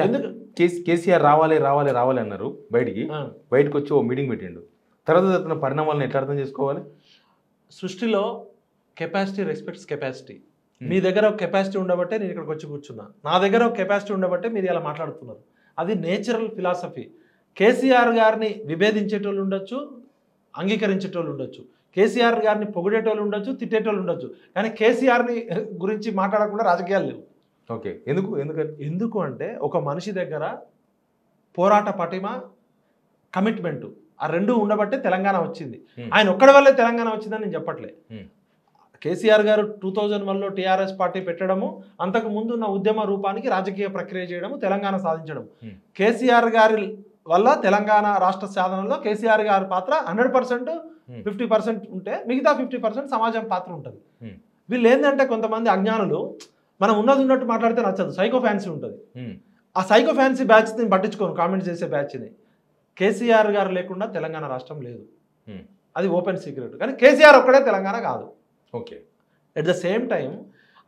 ఎందుకు కేసీఆర్ రావాలి రావాలి రావాలి అన్నారు బయటికి వచ్చి ఓ మీటింగ్ పెట్టిండు. తర్వాత జరిగిన పరిణామాలను ఎట్లా అర్థం చేసుకోవాలి? సృష్టిలో కెపాసిటీ రెస్పెక్ట్స్ కెపాసిటీ. మీ దగ్గర ఒక కెపాసిటీ ఉండబట్టే నేను ఇక్కడికి వచ్చి కూర్చున్నా, నా దగ్గర ఒక కెపాసిటీ ఉండబట్టే మీరు ఇలా మాట్లాడుతున్నారు. అది నేచురల్ ఫిలాసఫీ. కేసీఆర్ గారిని విభేదించేటోళ్ళు ఉండొచ్చు, అంగీకరించేటోళ్ళు ఉండొచ్చు, కేసీఆర్ గారిని పొగిడేటోళ్ళు ఉండొచ్చు, తిట్టేటోళ్ళు ఉండొచ్చు, కానీ కేసీఆర్ని గురించి మాట్లాడకుండా రాజకీయాలు లేవు. ఓకే, ఎందుకు అంటే ఒక మనిషి దగ్గర పోరాట పటిమ, కమిట్మెంటు, ఆ రెండు ఉండబట్టే తెలంగాణ వచ్చింది. ఆయన ఒక్కడి వల్లే తెలంగాణ వచ్చిందని నేను చెప్పట్లే. కేసీఆర్ గారు 2001లో టీఆర్ఎస్ పార్టీ పెట్టడము, అంతకు ముందు ఉన్న ఉద్యమ రూపానికి రాజకీయ ప్రక్రియ చేయడము, తెలంగాణ సాధించడం. కేసీఆర్ గారి వల్ల తెలంగాణ రాష్ట్ర సాధనలో కేసీఆర్ గారి పాత్ర 100%, 50% ఉంటే మిగతా 50% సమాజం పాత్ర ఉంటుంది. వీళ్ళు ఏంటంటే కొంతమంది అజ్ఞానులు మనం ఉన్నది ఉన్నట్టు మాట్లాడితే నచ్చదు, సైకో ఫ్యాన్సీ ఉంటుంది. ఆ సైకో ఫ్యాన్సీ బ్యాచ్ని పట్టించుకోను, కామెంట్ చేసే బ్యాచ్ని. కేసీఆర్ గారు లేకుండా తెలంగాణ రాష్ట్రం లేదు, అది ఓపెన్ సీక్రెట్. కానీ కేసీఆర్ ఒక్కడే తెలంగాణ కాదు. Okay, at the same time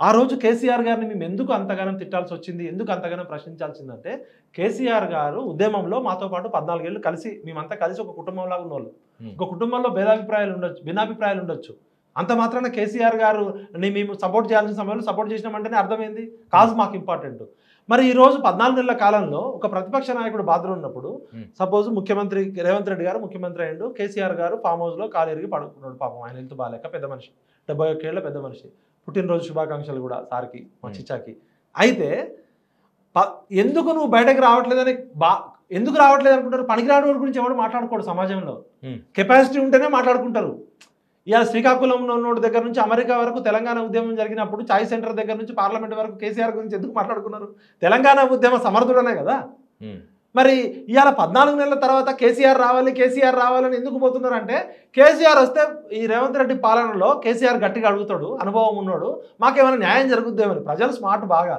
ఆ రోజు కేసీఆర్ గారిని మేము ఎందుకు అంతగానం తిట్టాల్సి వచ్చింది, ఎందుకు అంతగానం ప్రశ్నించాల్సిందంటే, కేసీఆర్ గారు ఉద్యమంలో మాతో పాటు 14 ఏళ్ళు కలిసి, మేమంతా కలిసి ఒక కుటుంబంలాగా ఉన్నోళ్ళు. ఒక కుటుంబంలో భేదాభిప్రాయాలు ఉండొచ్చు, భిన్నాభిప్రాయాలు ఉండొచ్చు. అంత మాత్రాన కేసీఆర్ గారు మేము సపోర్ట్ చేయాల్సిన సమయంలో సపోర్ట్ చేసినామంటేనే అర్థమైంది కాజ్ మాకు ఇంపార్టెంట్. మరి ఈ రోజు 14 నెలల కాలంలో ఒక ప్రతిపక్ష నాయకుడు బాధలు ఉన్నప్పుడు, సపోజ్ ముఖ్యమంత్రి రేవంత్ రెడ్డి గారు ముఖ్యమంత్రి అయ్యిండు, కేసీఆర్ గారు ఫామ్ హౌస్లో కాలేరికి పడుకున్నాడు. పాపం ఆయన హెల్త్ బాగాలేక, పెద్ద మనిషి, 71 ఏళ్ళ పెద్ద మనిషి. పుట్టినరోజు శుభాకాంక్షలు కూడా సార్కి, మా చిచ్చాకి. అయితే ఎందుకు నువ్వు బయటకు రావట్లేదని ఎందుకు రావట్లేదు అనుకుంటారు? పనికిరాని వాడి గురించి ఎవరు మాట్లాడుకోడు సమాజంలో. కెపాసిటీ ఉంటేనే మాట్లాడుకుంటారు. ఇవాళ శ్రీకాకుళంలో ఉన్నోడి దగ్గర నుంచి అమెరికా వరకు తెలంగాణ ఉద్యమం జరిగినప్పుడు చాయ్ సెంటర్ దగ్గర నుంచి పార్లమెంట్ వరకు కేసీఆర్ గురించి ఎందుకు మాట్లాడుకున్నారు? తెలంగాణ ఉద్యమ సమర్థుడనే కదా. మరి ఇవాళ 14 నెలల తర్వాత కేసీఆర్ రావాలని ఎందుకు పోతున్నారు అంటే, కేసీఆర్ వస్తే ఈ రేవంత్ రెడ్డి పాలనలో కేసీఆర్ గట్టిగా అడుగుతాడు, అనుభవం ఉన్నాడు, మాకేమైనా న్యాయం జరుగుద్దేమని. ప్రజలు స్మార్ట్ బాగా.